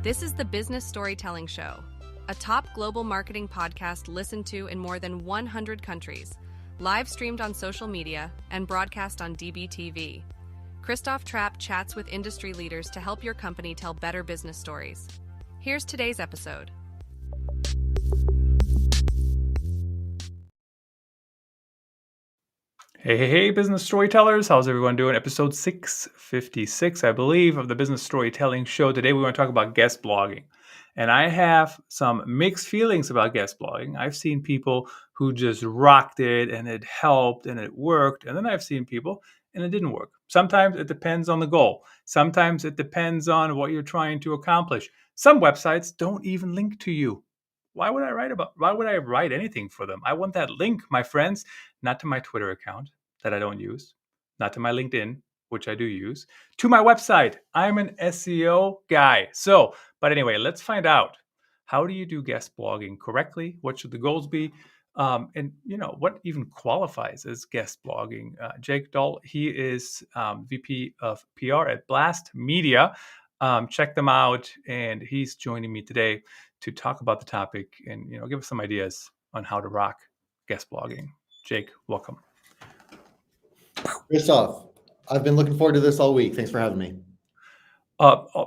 This is the Business Storytelling Show, a top global marketing podcast listened to in more than 100 countries, live streamed on social media, and broadcast on DBTV. Christoph Trapp chats with industry leaders to help your company tell better business stories. Here's today's episode. Hey, business storytellers. How's everyone doing? Episode 656, I believe, of the Business Storytelling Show. Today, we want to talk about guest blogging. And I have some mixed feelings about guest blogging. I've seen people who just rocked it and it helped and it worked. And then I've seen people and it didn't work. Sometimes it depends on the goal. Sometimes it depends on what you're trying to accomplish. Some websites don't even link to you. Why would I write anything for them? I want that link, my friends, not to my Twitter account that I don't use, not to my LinkedIn, which I do use, to my website. I'm an SEO guy. But anyway, let's find out. How do you do guest blogging correctly? What should the goals be? And what even qualifies as guest blogging? Jake Doll, he is VP of PR at BLASTMedia. Check them out, and he's joining me today to talk about the topic and give us some ideas on how to rock guest blogging. Jake, welcome. Christoph, I've been looking forward to this all week. Thanks for having me.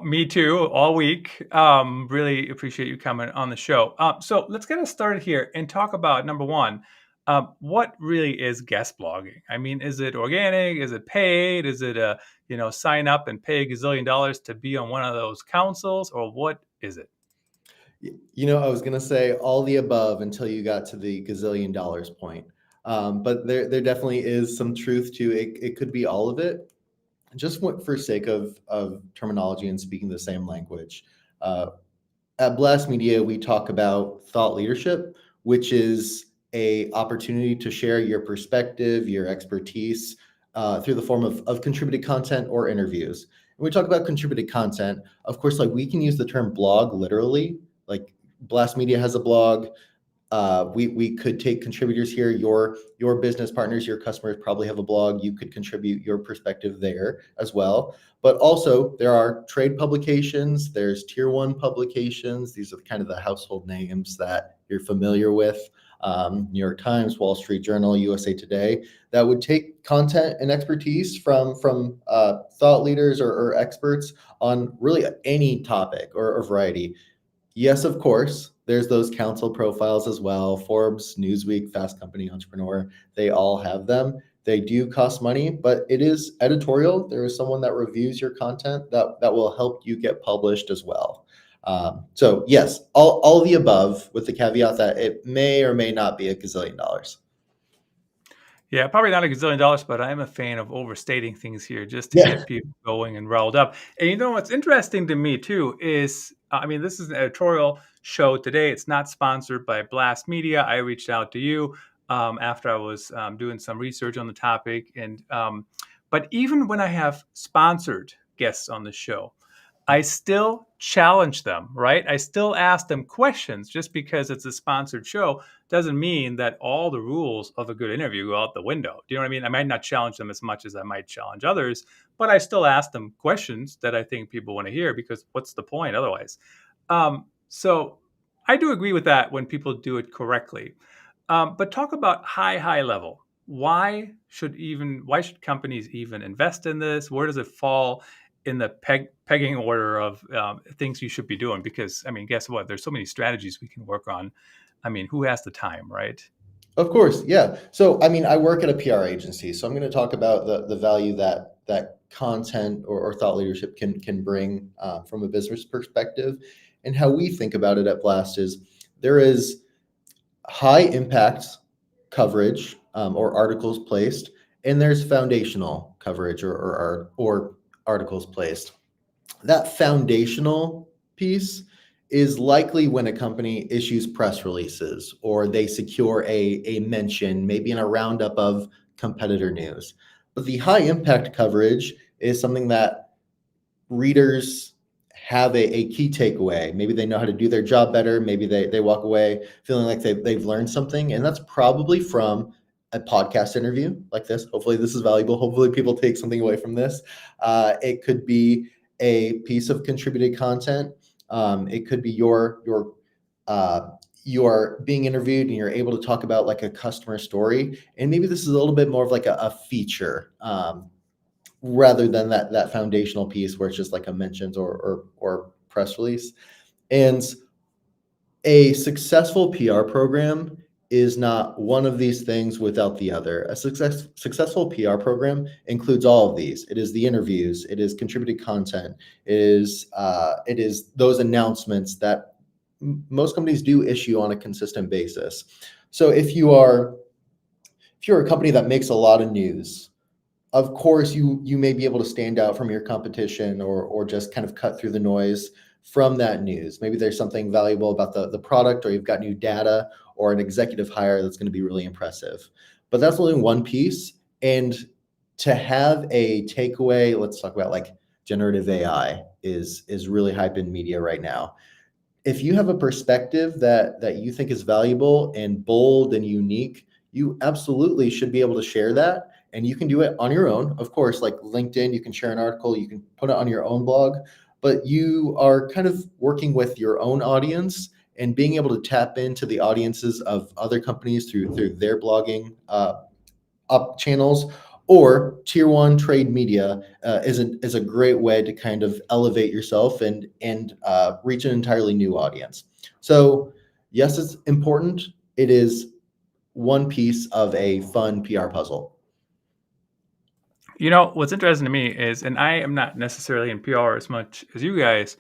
Me too, all week. Really appreciate you coming on the show. So let's get us started here and talk about number one. What really is guest blogging? I mean, is it organic? Is it paid? Is it sign up and pay $1 gazillion to be on one of those councils, or what is it? I was going to say all the above until you got to the $1 gazillion point. But there definitely is some truth to it. It could be all of it. Just for sake of terminology and speaking the same language. At BLASTMedia, we talk about thought leadership, which is an opportunity to share your perspective, your expertise through the form of contributed content or interviews. When we talk about contributed content, of course, we can use the term blog literally. Like BLASTMedia has a blog. We could take contributors here. Your business partners, your customers probably have a blog. You could contribute your perspective there as well. But also there are trade publications. There's tier 1 publications. These are kind of the household names that you're familiar with. New York Times, Wall Street Journal, USA Today, that would take content and expertise from thought leaders or experts on really any topic or variety. Yes, of course, there's those council profiles as well. Forbes, Newsweek, Fast Company, Entrepreneur, they all have them. They do cost money, but it is editorial. There is someone that reviews your content that will help you get published as well. So yes, all the above, with the caveat that it may or may not be $1 gazillion. Yeah, probably not $1 gazillion, but I'm a fan of overstating things here just to get people going and riled up. And what's interesting to me too is, this is an editorial show today. It's not sponsored by BLASTMedia. I reached out to you after I was doing some research on the topic. But even when I have sponsored guests on the show, I still challenge them, right? I still ask them questions. Just because it's a sponsored show doesn't mean that all the rules of a good interview go out the window. Do you know what I mean? I might not challenge them as much as I might challenge others, but I still ask them questions that I think people want to hear, because what's the point otherwise? So I do agree with that when people do it correctly. But talk about high level. Why should companies even invest in this? Where does it fall in the pegging order of things you should be doing? Because, guess what? There's so many strategies we can work on. Who has the time, right? Of course, yeah. So, I work at a PR agency, so I'm going to talk about the value that content or thought leadership can bring from a business perspective. And how we think about it at Blast is there is high impact coverage or articles placed, and there's foundational coverage or articles placed. That foundational piece is likely when a company issues press releases or they secure a mention, maybe in a roundup of competitor news. But the high impact coverage is something that readers have a key takeaway. Maybe they know how to do their job better. Maybe they walk away feeling like they've learned something. And that's probably from a podcast interview like this. Hopefully this is valuable. Hopefully people take something away from this. It could be a piece of contributed content It could be you are being interviewed and you're able to talk about like a customer story, and maybe this is a little bit more of like a feature, rather than that foundational piece where it's just like a mentions or press release. And a successful PR program is not one of these things without the other. A successful PR program includes all of these. It is the interviews, it is contributed content, it is those announcements that most companies do issue on a consistent basis. So if you're a company that makes a lot of news, of course you may be able to stand out from your competition, or just kind of cut through the noise from that news. Maybe there's something valuable about the product, or you've got new data or an executive hire that's going to be really impressive. But that's only one piece. And to have a takeaway, let's talk about like generative AI is really hype in media right now. If you have a perspective that you think is valuable and bold and unique, you absolutely should be able to share that. And you can do it on your own. Of course, like LinkedIn, you can share an article, you can put it on your own blog, but you are kind of working with your own audience and being able to tap into the audiences of other companies through their blogging up channels, or tier one trade media is a great way to kind of elevate yourself and reach an entirely new audience. So yes, it's important. It is one piece of a fun PR puzzle. You know, what's interesting to me is, and I am not necessarily in PR as much as you guys,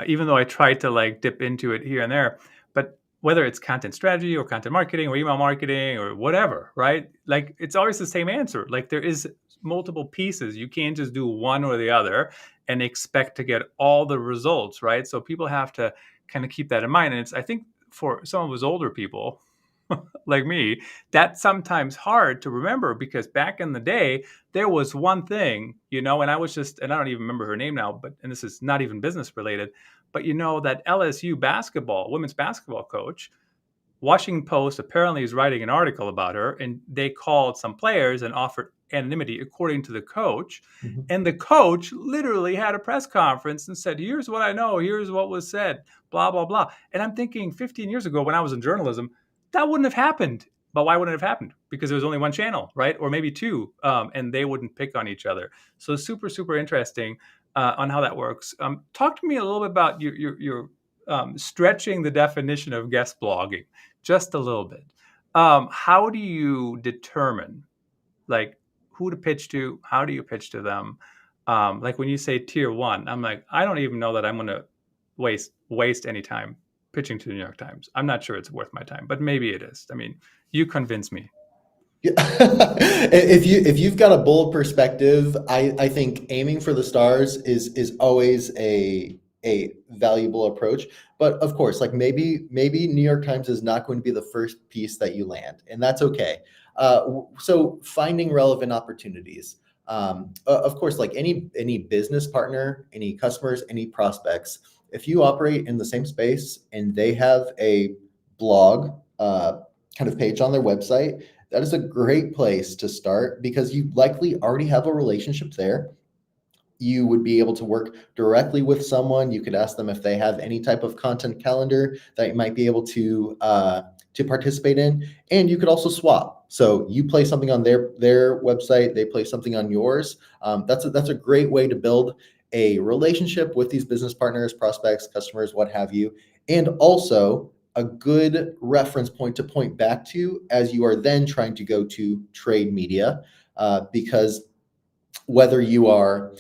even though I try to like dip into it here and there, but whether it's content strategy or content marketing or email marketing or whatever, right? Like it's always the same answer. Like there is multiple pieces. You can't just do one or the other and expect to get all the results, right? So people have to kind of keep that in mind. And it's, I think for some of us older people, like me, that's sometimes hard to remember, because back in the day, there was one thing, and I was just, and I don't even remember her name now, but, and this is not even business related, but that LSU women's basketball coach, Washington Post apparently is writing an article about her, and they called some players and offered anonymity, according to the coach. Mm-hmm. And the coach literally had a press conference and said, here's what I know, here's what was said, blah, blah, blah. And I'm thinking 15 years ago when I was in journalism, that wouldn't have happened. But why wouldn't it have happened? Because there was only one channel, right? Or maybe two, and they wouldn't pick on each other. So super, super interesting on how that works. Talk to me a little bit about your stretching the definition of guest blogging just a little bit. How do you determine like who to pitch to? How do you pitch to them? Like when you say tier one, I'm like, I don't even know that I'm going to waste any time pitching to the New York Times. I'm not sure it's worth my time, but maybe it is. I mean, you convince me. Yeah. if you've got a bold perspective, I think aiming for the stars is always a valuable approach. But of course, like maybe New York Times is not going to be the first piece that you land, and that's okay. So finding relevant opportunities. Of course, like any business partner, any customers, any prospects, if you operate in the same space and they have a blog kind of page on their website, that is a great place to start, because you likely already have a relationship there. You would be able to work directly with someone. You could ask them if they have any type of content calendar that you might be able to participate in, and you could also swap. So you play something on their website, they play something on yours. That's a great way to build a relationship with these business partners, prospects, customers, what have you, and also a good reference point to point back to as you are then trying to go to trade media, because whether you are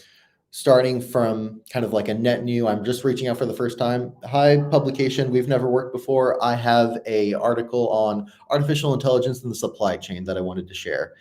starting from kind of like a net new, I'm just reaching out for the first time, hi publication, we've never worked before, I have a article on artificial intelligence in the supply chain that I wanted to share.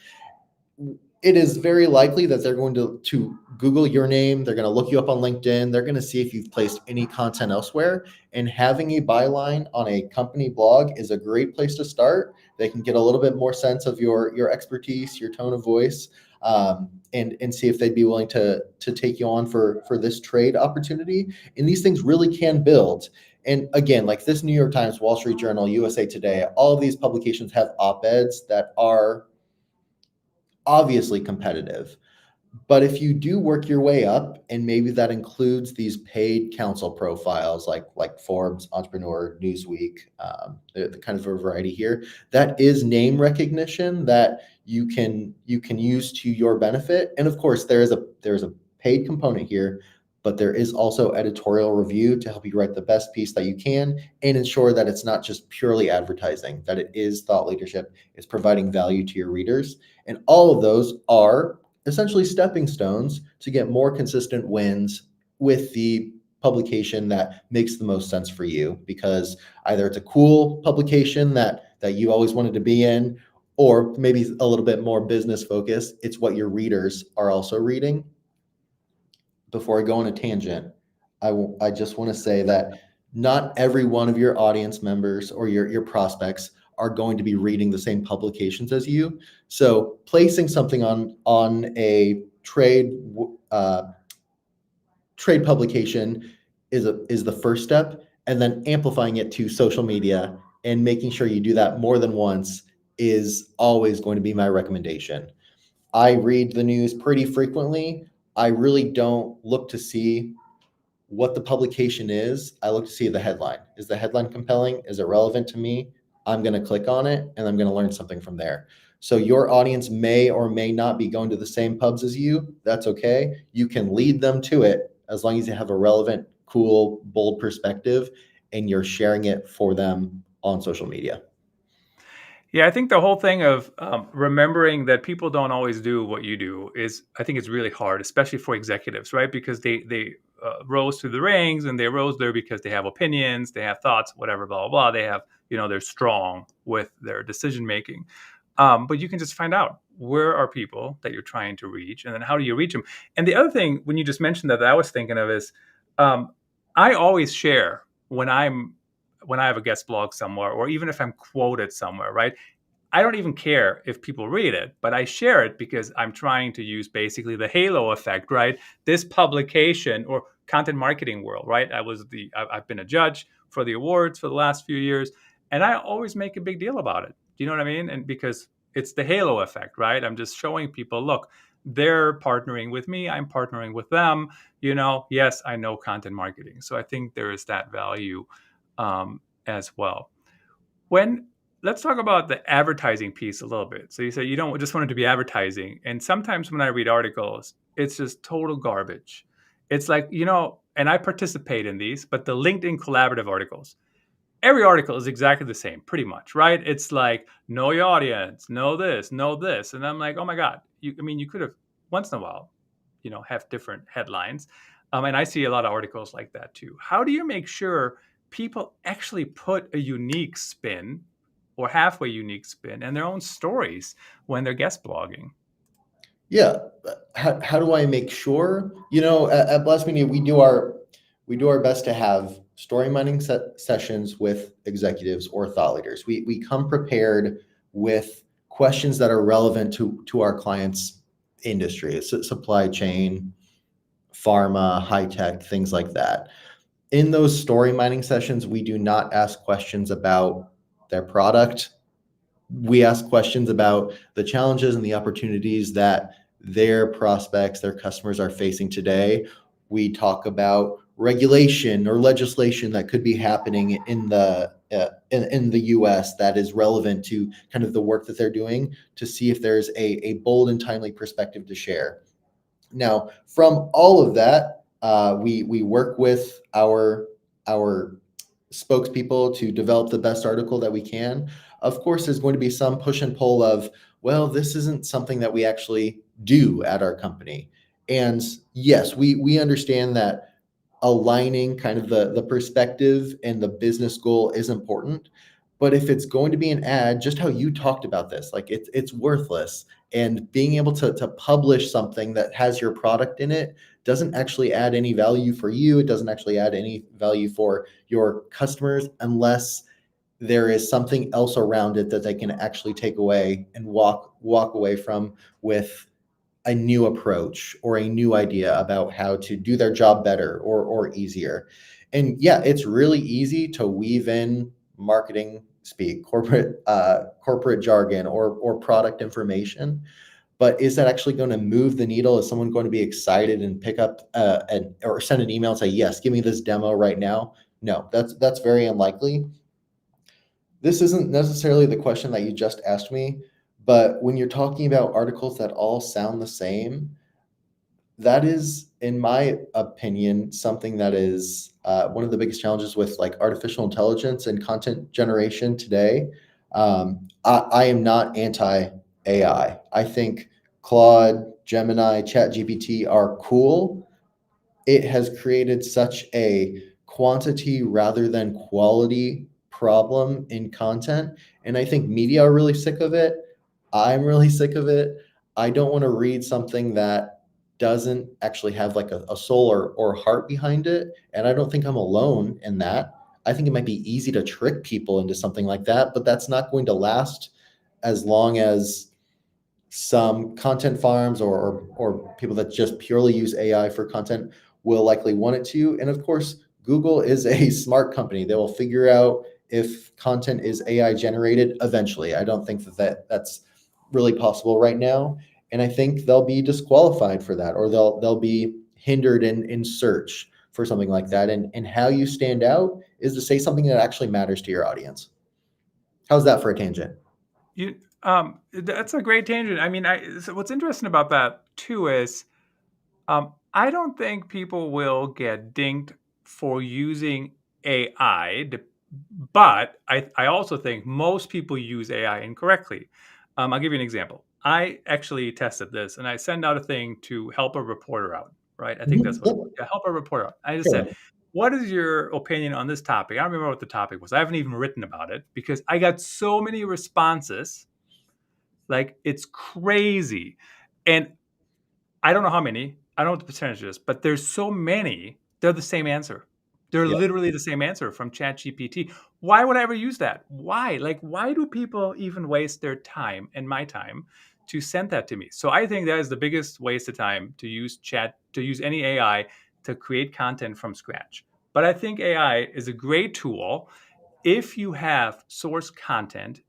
It is very likely that they're going to Google your name. They're going to look you up on LinkedIn. They're going to see if you've placed any content elsewhere. And having a byline on a company blog is a great place to start. They can get a little bit more sense of your expertise, your tone of voice, and see if they'd be willing to take you on for this trade opportunity. And these things really can build. And again, like this New York Times, Wall Street Journal, USA Today, all of these publications have op-eds that are obviously competitive. But if you do work your way up, and maybe that includes these paid counsel profiles like Forbes, Entrepreneur, Newsweek, the kind of a variety here, that is name recognition that you can use to your benefit. And of course, there's a paid component here, but there is also editorial review to help you write the best piece that you can and ensure that it's not just purely advertising, that it is thought leadership, it's providing value to your readers. And all of those are essentially stepping stones to get more consistent wins with the publication that makes the most sense for you, because either it's a cool publication that you always wanted to be in, or maybe a little bit more business focused, it's what your readers are also reading. Before I go on a tangent, I just want to say that not every one of your audience members or your prospects are going to be reading the same publications as you. So placing something on a uh, trade publication is the first step, and then amplifying it to social media and making sure you do that more than once is always going to be my recommendation. I read the news pretty frequently. I really don't look to see what the publication is. I look to see the headline. Is the headline compelling? Is it relevant to me? I'm going to click on it and I'm going to learn something from there. So your audience may or may not be going to the same pubs as you. That's okay. You can lead them to it as long as you have a relevant, cool, bold perspective and you're sharing it for them on social media. Yeah, I think the whole thing of remembering that people don't always do what you do is, I think it's really hard, especially for executives, right? Because they rose through the ranks, and they rose there because they have opinions, they have thoughts, whatever, blah, blah, blah. They have, they're strong with their decision making. But you can just find out, where are people that you're trying to reach, and then how do you reach them? And the other thing, when you just mentioned that I was thinking of is, I always share when I have a guest blog somewhere, or even if I'm quoted somewhere, right? I don't even care if people read it, but I share it because I'm trying to use basically the halo effect, right? This publication or content marketing world, right? I've been a judge for the awards for the last few years, and I always make a big deal about it. Do you know what I mean? And because it's the halo effect, right? I'm just showing people, look, they're partnering with me, I'm partnering with them. Yes, I know content marketing. So I think there is that value as well. When Let's talk about the advertising piece a little bit. So you say you don't just want it to be advertising, and sometimes when I read articles, it's just total garbage. It's like, and I participate in these, but the LinkedIn collaborative articles, every article is exactly the same, pretty much, right? It's like, know your audience, know this, and I'm like, oh my god, you could have once in a while, have different headlines, and I see a lot of articles like that too. How do you make sure people actually put a unique spin, or halfway unique spin, and their own stories when they're guest blogging? Yeah. How do I make sure? At BLASTMedia, we do our best to have story mining sessions with executives or thought leaders. We come prepared with questions that are relevant to our clients' industry, supply chain, pharma, high tech, things like that. In those story mining sessions, we do not ask questions about their product. We ask questions about the challenges and the opportunities that their prospects, their customers are facing today. We talk about regulation or legislation that could be happening in the U.S. that is relevant to kind of the work that they're doing, to see if there's a bold and timely perspective to share. Now, from all of that, we work with our spokespeople to develop the best article that we can. Of course, there's going to be some push and pull of, well, this isn't something that we actually do at our company. And yes, we understand that aligning kind of the perspective and the business goal is important. But if it's going to be an ad, just how you talked about this, like it's worthless. And being able to publish something that has your product in it doesn't actually add any value for you. It doesn't actually add any value for your customers unless there is something else around it that they can actually take away and walk away from with a new approach or a new idea about how to do their job better or easier. And yeah, it's really easy to weave in marketing speak, corporate jargon or product information. but is that actually going to move the needle? Is someone going to be excited and pick up or send an email and say, yes, give me this demo right now? No, that's very unlikely. This isn't necessarily the question that you just asked me, but when you're talking about articles that all sound the same, that is, in my opinion, something that is one of the biggest challenges with like artificial intelligence and content generation today. I am not anti AI. I think Claude, Gemini, ChatGPT are cool. It has created such a quantity rather than quality problem in content. And I think media are really sick of it. I'm really sick of it. I don't want to read something that doesn't actually have like a soul or heart behind it. And I don't think I'm alone in that. I think it might be easy to trick people into something like that, but that's not going to last as long as some content farms or people that just purely use AI for content will likely want it to. And of course, Google is a smart company. They will figure out if content is AI generated eventually. I don't think that's really possible right now. And I think they'll be disqualified for that, or they'll be hindered in search for something like that. And how you stand out is to say something that actually matters to your audience. How's that for a tangent? That's a great tangent. I mean, so what's interesting about that too is, I don't think people will get dinged for using AI, but I also think most people use AI incorrectly. I'll give you an example. I actually tested this, and I sent out a thing to help a reporter out. Right? I think that's what it was. Yeah, help a reporter out. I just said, Sure. "What is your opinion on this topic?" I don't remember what the topic was. I haven't even written about it because I got so many responses. Like, it's crazy. And I don't know how many. I don't know what the percentage is, but there's so many. They're the same answer. They're Yeah. literally the same answer from ChatGPT. Why would I ever use that? Why? Like, why do people even waste their time and my time to send that to me? So I think that is the biggest waste of time to use any AI to create content from scratch. But I think AI is a great tool if you have source content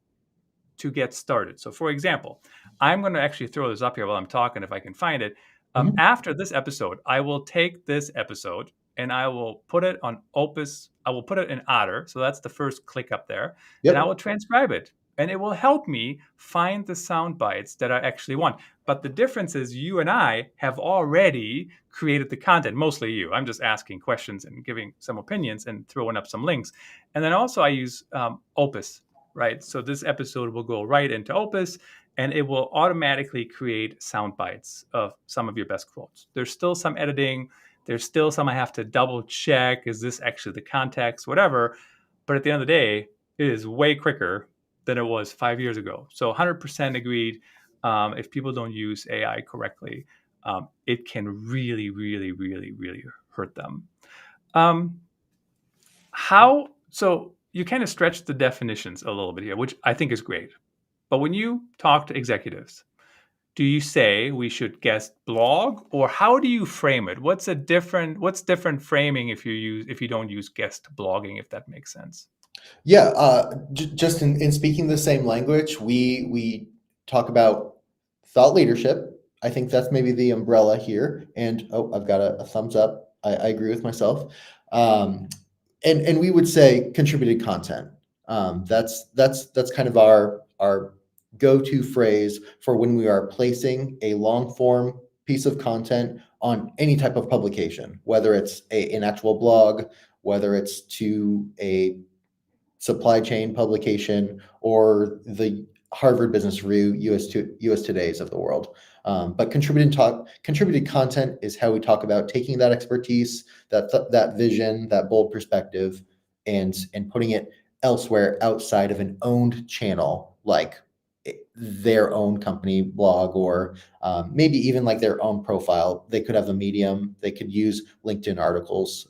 to get started. So, for example, I'm going to actually throw this up here while I'm talking if I can find it. Mhm. After this episode, I will take this episode and I will put it on Opus. I will put it in Otter. So that's the first click up there. And I Yep. will transcribe it. And it will help me find the sound bites that I actually want. But the difference is you and I have already created the content, mostly you. I'm just asking questions and giving some opinions and throwing up some links. And then also I use Opus, right? So this episode will go right into Opus and it will automatically create sound bites of some of your best quotes. There's still some editing. There's still some I have to double check. Is this actually the context, whatever? But at the end of the day, it is way quicker than it was 5 years ago. So 100% agreed. If people don't use AI correctly, it can really, really, really, really hurt them. Um, how so you kind of stretch the definitions a little bit here, which I think is great. But when you talk to executives, do you say we should guest blog, or how do you frame it? What's different framing if you don't use guest blogging, if that makes sense? Yeah, just in speaking the same language, we talk about thought leadership. I think that's maybe the umbrella here. And oh, I've got a thumbs up. I agree with myself. Um, and we would say contributed content. That's kind of our go-to phrase for when we are placing a long form piece of content on any type of publication, whether it's an actual blog, whether it's to a supply chain publication or the Harvard Business Review, US Today's of the world. But contributed content is how we talk about taking that expertise, that vision, that bold perspective, and putting it elsewhere outside of an owned channel, like their own company blog, or maybe even like their own profile. They could have a Medium. They could use LinkedIn articles,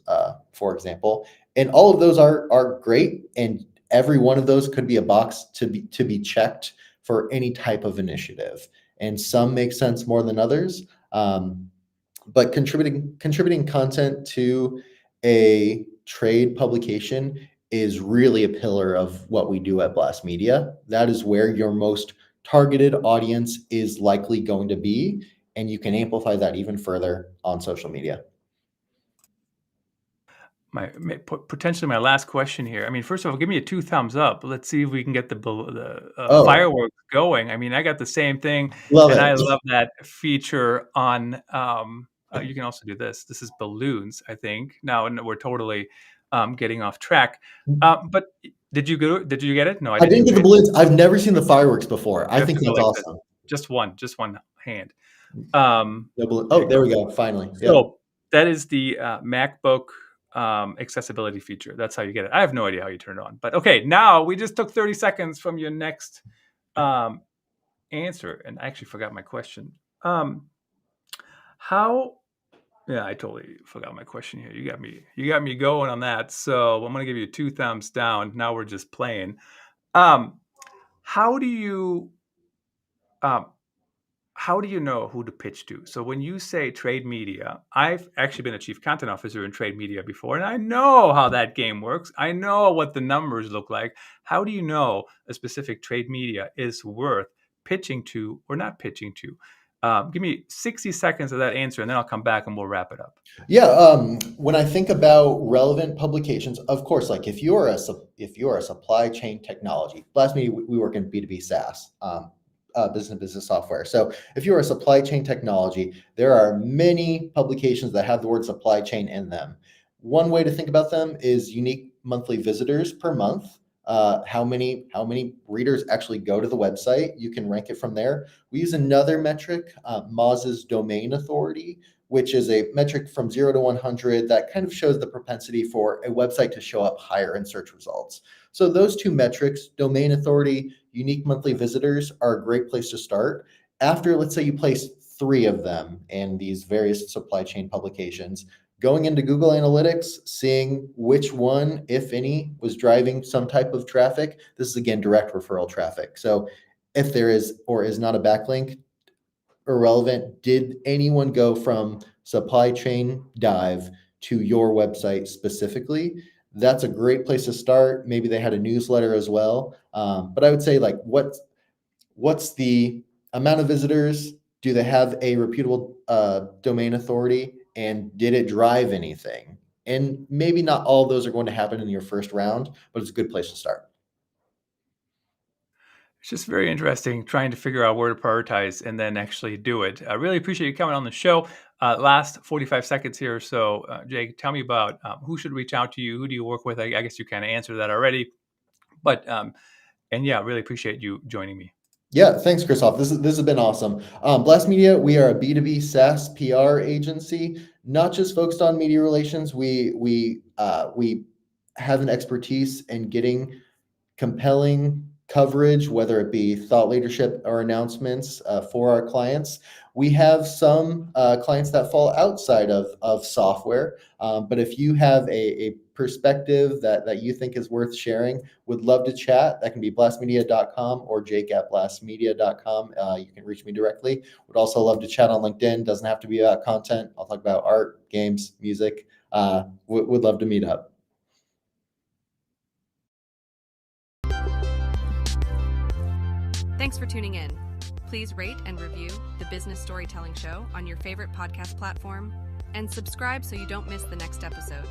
for example, and all of those are great, and every one of those could be a box to be checked for any type of initiative, and some make sense more than others. But contributing content to a trade publication is really a pillar of what we do at Blast Media. That is where your most targeted audience is likely going to be, and you can amplify that even further on social media. Potentially my last question here. I mean, first of all, give me a 2 thumbs up. Let's see if we can get the Oh, fireworks going. I mean, I got the same thing, love and it. I love that feature on. You can also do this. This is balloons, I think. Now we're totally getting off track. But did you get it? No, I I didn't didn't even get the get balloons. I've never seen the fireworks before. You I have think to go that's like this. awesome. Just one hand. No balloon. There Oh, you there go. we go. Finally. Yep. So that is the MacBook accessibility feature. That's how you get it. I have no idea how you turn it on. But okay, now we just took 30 seconds from your next answer, and I actually forgot my question. How? Yeah, I totally forgot my question here. You got me going on that. So I'm gonna give you 2 thumbs down. Now we're just playing. How do you um, how do you know who to pitch to? So when you say trade media, I've actually been a chief content officer in trade media before, and I know how that game works. I know what the numbers look like. How do you know a specific trade media is worth pitching to or not pitching to? Give me 60 seconds of that answer, and then I'll come back and we'll wrap it up. Yeah, when I think about relevant publications, of course, like if you are a supply chain technology, Blast Media, we work in B2B SaaS, business software. So if you're a supply chain technology, there are many publications that have the word supply chain in them. One way to think about them is unique monthly visitors per month. How many readers actually go to the website? You can rank it from there. We use another metric, Moz's domain authority, which is a metric from 0 to 100 that kind of shows the propensity for a website to show up higher in search results. So those two metrics, domain authority, unique monthly visitors, are a great place to start. After, let's say you place 3 of them in these various supply chain publications, going into Google Analytics, seeing which one, if any, was driving some type of traffic. This is, again, direct referral traffic. So if there is or is not a backlink, irrelevant. Did anyone go from supply chain dive to your website specifically? That's a great place to start. Maybe they had a newsletter as well. But I would say, like, what's the amount of visitors? Do they have a reputable domain authority? And did it drive anything? And maybe not all of those are going to happen in your first round, but it's a good place to start. It's just very interesting trying to figure out where to prioritize and then actually do it. I really appreciate you coming on the show. Last 45 seconds here. So, Jake, tell me about who should reach out to you? Who do you work with? I guess you kind of answered that already. But, and yeah, really appreciate you joining me. Yeah, thanks, Christoph. This has been awesome. Blast Media, we are a B2B SaaS PR agency, not just focused on media relations. We have an expertise in getting compelling coverage, whether it be thought leadership or announcements for our clients. We have some clients that fall outside of software, but if you have a perspective that you think is worth sharing, would love to chat. That can be blastmedia.com or jake@blastmedia.com. You can reach me directly. Would also love to chat on LinkedIn. Doesn't have to be about content. I'll talk about art, games, music. Would love to meet up. Thanks for tuning in. Please rate and review the Business Storytelling Show on your favorite podcast platform and subscribe so you don't miss the next episode.